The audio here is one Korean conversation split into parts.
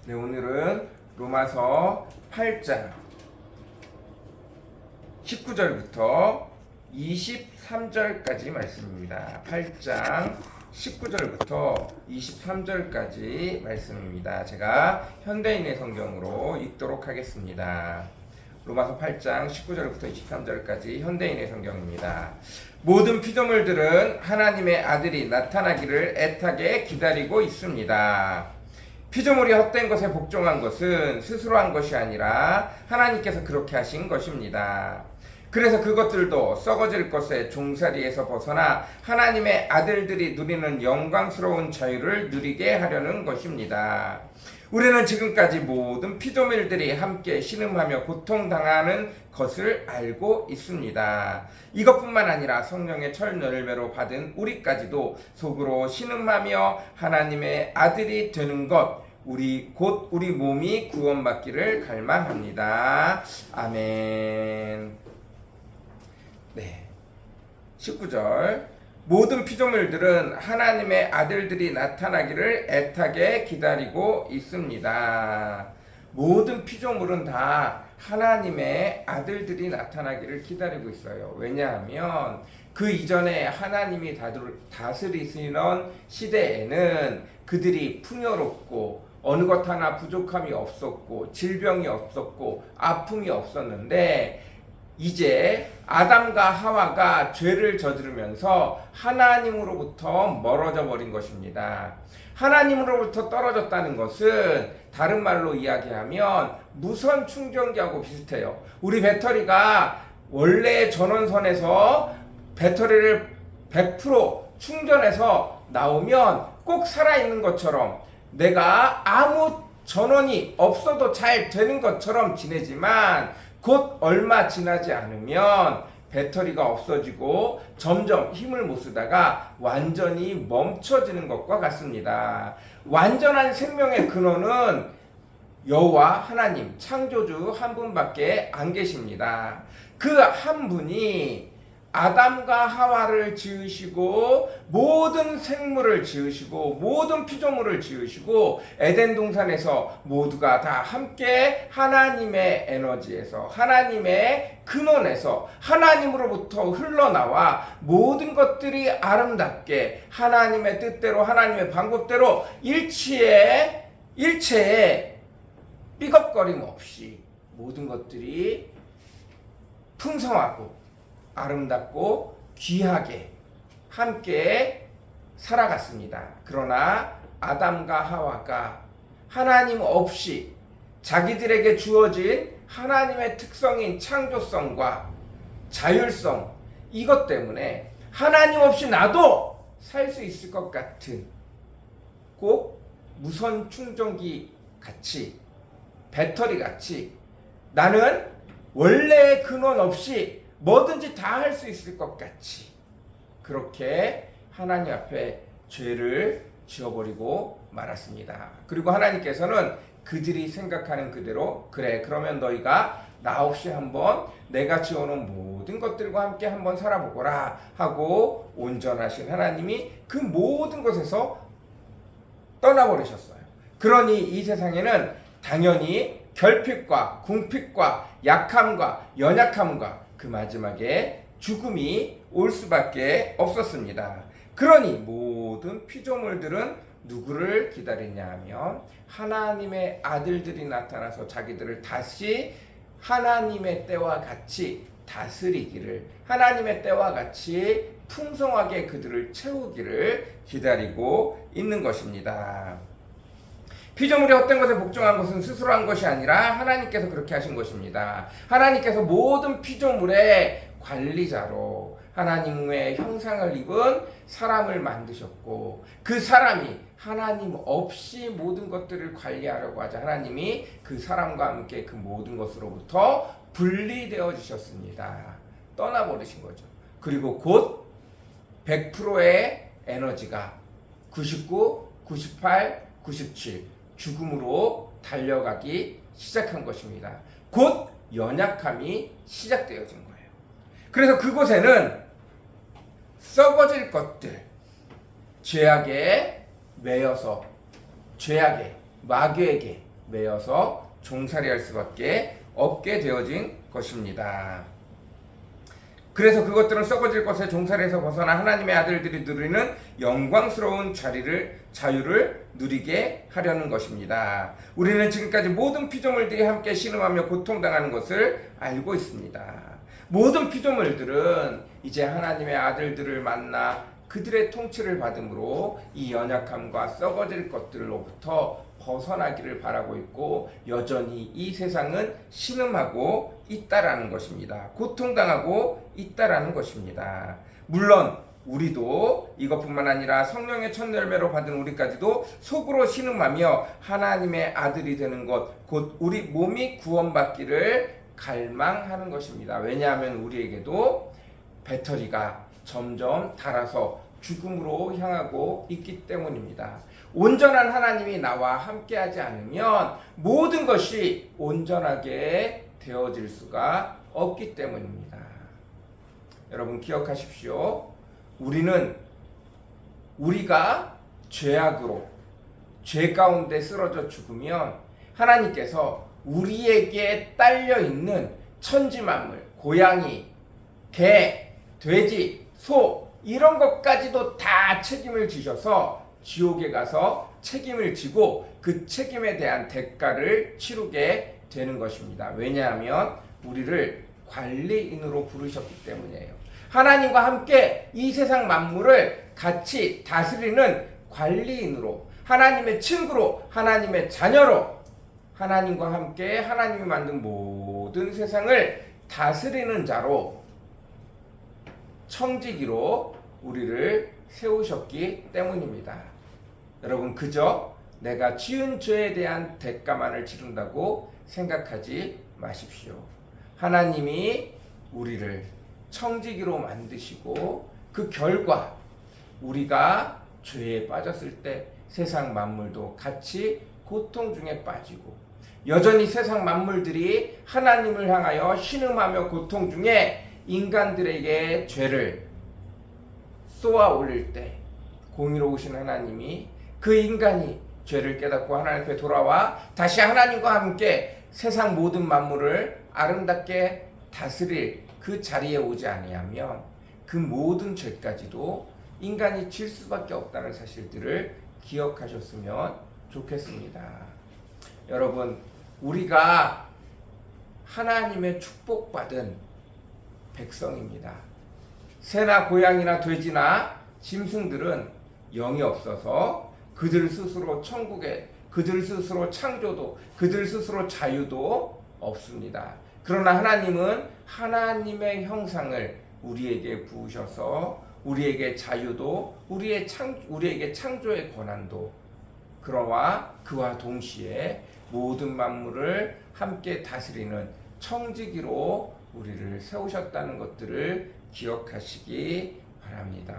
네, 오늘은 로마서 8장 19절부터 23절까지 말씀입니다. 8장 19절부터 23절까지 말씀입니다. 제가 현대인의 성경으로 읽도록 하겠습니다. 로마서 8장 19절부터 23절까지 현대인의 성경입니다. 모든 피조물들은 하나님의 아들이 나타나기를 애타게 기다리고 있습니다. 피조물이 헛된 것에 복종한 것은 스스로 한 것이 아니라 하나님께서 그렇게 하신 것입니다. 그래서 그것들도 썩어질 것에 종살이에서 벗어나 하나님의 아들들이 누리는 영광스러운 자유를 누리게 하려는 것입니다. 우리는 지금까지 모든 피조물들이 함께 신음하며 고통당하는 것을 알고 있습니다. 이것뿐만 아니라 성령의 철열매로 받은 우리까지도 속으로 신음하며 하나님의 아들이 되는 것, 곧 우리 몸이 구원받기를 갈망합니다. 아멘. 네. 19절. 모든 피조물들은 하나님의 아들들이 나타나기를 애타게 기다리고 있습니다. 모든 피조물은 다 하나님의 아들들이 나타나기를 기다리고 있어요. 왜냐하면 그 이전에 하나님이 다스리시는 시대에는 그들이 풍요롭고 어느 것 하나 부족함이 없었고 질병이 없었고 아픔이 없었는데 이제 아담과 하와가 죄를 저지르면서 하나님으로부터 멀어져 버린 것입니다. 하나님으로부터 떨어졌다는 것은 다른 말로 이야기하면 무선 충전기하고 비슷해요. 우리 배터리가 원래 전원선에서 배터리를 100% 충전해서 나오면 꼭 살아있는 것처럼 내가 아무 전원이 없어도 잘 되는 것처럼 지내지만 곧 얼마 지나지 않으면 배터리가 없어지고 점점 힘을 못 쓰다가 완전히 멈춰지는 것과 같습니다. 완전한 생명의 근원은 여호와 하나님 창조주 한 분밖에 안 계십니다. 그 한 분이 아담과 하와를 지으시고 모든 생물을 지으시고 모든 피조물을 지으시고 에덴 동산에서 모두가 다 함께 하나님의 에너지에서 하나님의 근원에서 하나님으로부터 흘러나와 모든 것들이 아름답게 하나님의 뜻대로 하나님의 방법대로 일체에 삐걱거림 없이 모든 것들이 풍성하고 아름답고 귀하게 함께 살아갔습니다. 그러나 아담과 하와가 하나님 없이 자기들에게 주어진 하나님의 특성인 창조성과 자율성, 이것 때문에 하나님 없이 나도 살 수 있을 것 같은 꼭 무선 충전기 같이 배터리 같이 나는 원래의 근원 없이 뭐든지 다 할 수 있을 것 같이 그렇게 하나님 앞에 죄를 지어버리고 말았습니다. 그리고 하나님께서는 그들이 생각하는 그대로 그래 그러면 너희가 나 없이 한번 내가 지어놓은 모든 것들과 함께 한번 살아보거라 하고 온전하신 하나님이 그 모든 것에서 떠나버리셨어요. 그러니 이 세상에는 당연히 결핍과 궁핍과 약함과 연약함과 그 마지막에 죽음이 올 수밖에 없었습니다. 그러니 모든 피조물들은 누구를 기다리냐 하면 하나님의 아들들이 나타나서 자기들을 다시 하나님의 때와 같이 다스리기를 하나님의 때와 같이 풍성하게 그들을 채우기를 기다리고 있는 것입니다. 피조물이 헛된 것에 복종한 것은 스스로 한 것이 아니라 하나님께서 그렇게 하신 것입니다. 하나님께서 모든 피조물의 관리자로 하나님의 형상을 입은 사람을 만드셨고 그 사람이 하나님 없이 모든 것들을 관리하려고 하자 하나님이 그 사람과 함께 그 모든 것으로부터 분리되어 주셨습니다. 떠나버리신 거죠. 그리고 곧 100%의 에너지가 99, 98, 97 죽음으로 달려가기 시작한 것입니다. 곧 연약함이 시작되어진 거예요. 그래서 그곳에는 썩어질 것들, 죄악에 매여서 죄악에 마귀에게 매여서 종살이할 수밖에 없게 되어진 것입니다. 그래서 그것들은 썩어질 것에 종살이에서 벗어나 하나님의 아들들이 누리는 영광스러운 자유를 누리게 하려는 것입니다. 우리는 지금까지 모든 피조물들이 함께 신음하며 고통당하는 것을 알고 있습니다. 모든 피조물들은 이제 하나님의 아들들을 만나 그들의 통치를 받음으로 이 연약함과 썩어질 것들로부터 벗어나기를 바라고 있고 여전히 이 세상은 신음하고 있다라는 것입니다. 고통당하고 있다라는 것입니다. 물론 우리도 이것뿐만 아니라 성령의 첫 열매로 받은 우리까지도 속으로 신음하며 하나님의 아들이 되는 것, 곧 우리 몸이 구원받기를 갈망하는 것입니다. 왜냐하면 우리에게도 배터리가 점점 닳아서 죽음으로 향하고 있기 때문입니다. 온전한 하나님이 나와 함께하지 않으면 모든 것이 온전하게 되어질 수가 없기 때문입니다. 여러분 기억하십시오. 우리가 죄악으로 죄 가운데 쓰러져 죽으면 하나님께서 우리에게 딸려 있는 천지만물, 고양이, 개, 돼지, 소 이런 것까지도 다 책임을 지셔서 지옥에 가서 책임을 지고 그 책임에 대한 대가를 치르게 되는 것입니다. 왜냐하면 우리를 관리인으로 부르셨기 때문이에요. 하나님과 함께 이 세상 만물을 같이 다스리는 관리인으로, 하나님의 친구로, 하나님의 자녀로, 하나님과 함께 하나님이 만든 모든 세상을 다스리는 자로, 청지기로 우리를 세우셨기 때문입니다. 여러분 그저 내가 지은 죄에 대한 대가만을 치른다고 생각하지 마십시오. 하나님이 우리를 청지기로 만드시고 그 결과 우리가 죄에 빠졌을 때 세상 만물도 같이 고통 중에 빠지고 여전히 세상 만물들이 하나님을 향하여 신음하며 고통 중에 인간들에게 죄를 쏘아 올릴 때 공의로우신 하나님이 그 인간이 죄를 깨닫고 하나님 앞에 돌아와 다시 하나님과 함께 세상 모든 만물을 아름답게 다스릴 그 자리에 오지 아니하면 그 모든 죄까지도 인간이 질 수밖에 없다는 사실들을 기억하셨으면 좋겠습니다. 여러분 우리가 하나님의 축복받은 백성입니다. 새나 고양이나 돼지나 짐승들은 영이 없어서 그들 스스로 천국에, 그들 스스로 창조도, 그들 스스로 자유도 없습니다. 그러나 하나님은 하나님의 형상을 우리에게 부으셔서 우리에게 자유도, 우리에게 창조의 권한도, 그와 동시에 모든 만물을 함께 다스리는 청지기로 우리를 세우셨다는 것들을 기억하시기 바랍니다.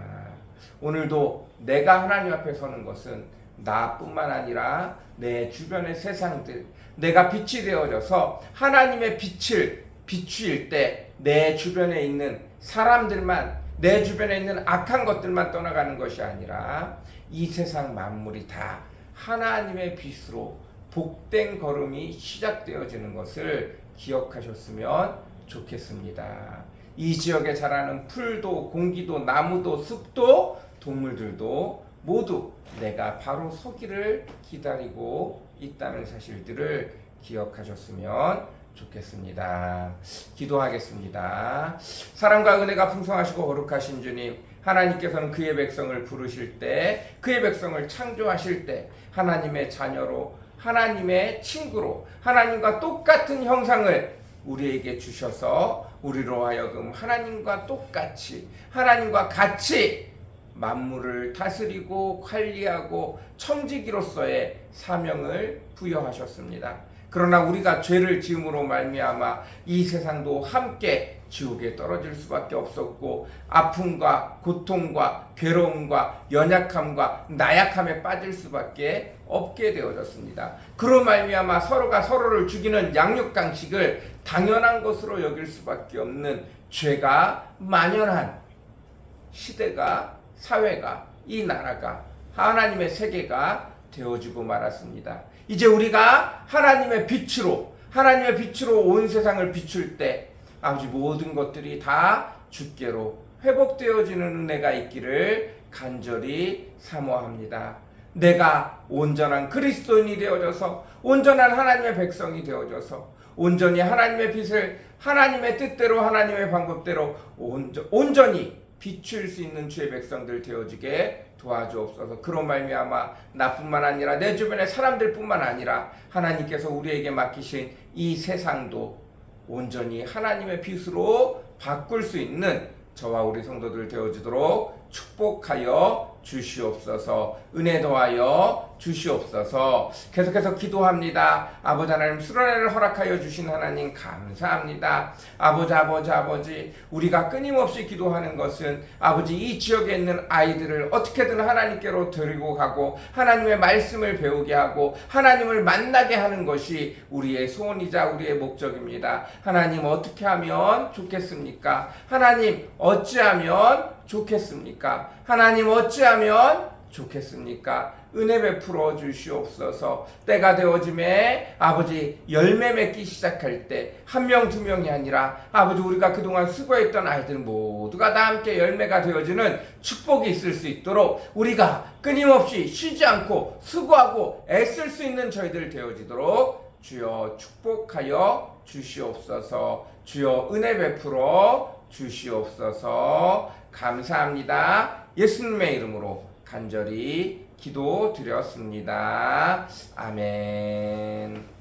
오늘도 내가 하나님 앞에 서는 것은 나뿐만 아니라 내 주변의 세상들, 내가 빛이 되어져서 하나님의 빛을 비추일 때 내 주변에 있는 사람들만, 내 주변에 있는 악한 것들만 떠나가는 것이 아니라 이 세상 만물이 다 하나님의 빛으로 복된 걸음이 시작되어지는 것을 기억하셨으면 좋겠습니다. 이 지역에 자라는 풀도, 공기도, 나무도, 숲도, 동물들도 모두 내가 바로 서기를 기다리고 있다는 사실들을 기억하셨으면 좋겠습니다. 기도하겠습니다. 사랑과 은혜가 풍성하시고 거룩하신 주님, 하나님께서는 그의 백성을 부르실 때, 그의 백성을 창조하실 때 하나님의 자녀로, 하나님의 친구로, 하나님과 똑같은 형상을 우리에게 주셔서 우리로 하여금 하나님과 똑같이, 하나님과 같이 만물을 다스리고 관리하고 청지기로서의 사명을 부여하셨습니다. 그러나 우리가 죄를 지음으로 말미암아 이 세상도 함께 지옥에 떨어질 수밖에 없었고 아픔과 고통과 괴로움과 연약함과 나약함에 빠질 수밖에 없게 되어졌습니다. 그로 말미암아 서로가 서로를 죽이는 양육강식을 당연한 것으로 여길 수밖에 없는 죄가 만연한 시대가, 사회가, 이 나라가, 하나님의 세계가 되어지고 말았습니다. 이제 우리가 하나님의 빛으로 온 세상을 비출 때 아버지 모든 것들이 다 주께로 회복되어지는 은혜가 있기를 간절히 사모합니다. 내가 온전한 그리스도인이 되어져서 온전한 하나님의 백성이 되어져서 온전히 하나님의 빛을 하나님의 뜻대로 하나님의 방법대로 온전히 비출 수 있는 주의 백성들 되어지게 도와주옵소서. 그로 말미암아 나뿐만 아니라 내 주변의 사람들뿐만 아니라 하나님께서 우리에게 맡기신 이 세상도 온전히 하나님의 빛으로 바꿀 수 있는 저와 우리 성도들 되어지도록 축복하여 주시옵소서. 은혜 더하여 주시옵소서. 계속해서 기도합니다. 아버지 하나님, 수련회를 허락하여 주신 하나님 감사합니다. 아버지 우리가 끊임없이 기도하는 것은 아버지 이 지역에 있는 아이들을 어떻게든 하나님께로 데리고 가고 하나님의 말씀을 배우게 하고 하나님을 만나게 하는 것이 우리의 소원이자 우리의 목적입니다. 하나님, 어떻게 하면 좋겠습니까? 하나님, 어찌하면 좋겠습니까? 하나님, 어찌하면 좋겠습니까? 은혜 베풀어 주시옵소서. 때가 되어짐에 아버지 열매 맺기 시작할 때 한 명 두 명이 아니라 아버지 우리가 그동안 수고했던 아이들 모두가 다 함께 열매가 되어지는 축복이 있을 수 있도록 우리가 끊임없이 쉬지 않고 수고하고 애쓸 수 있는 저희들 되어지도록 주여 축복하여 주시옵소서. 주여 은혜 베풀어 주시옵소서. 감사합니다. 예수님의 이름으로 간절히 기도드렸습니다. 아멘.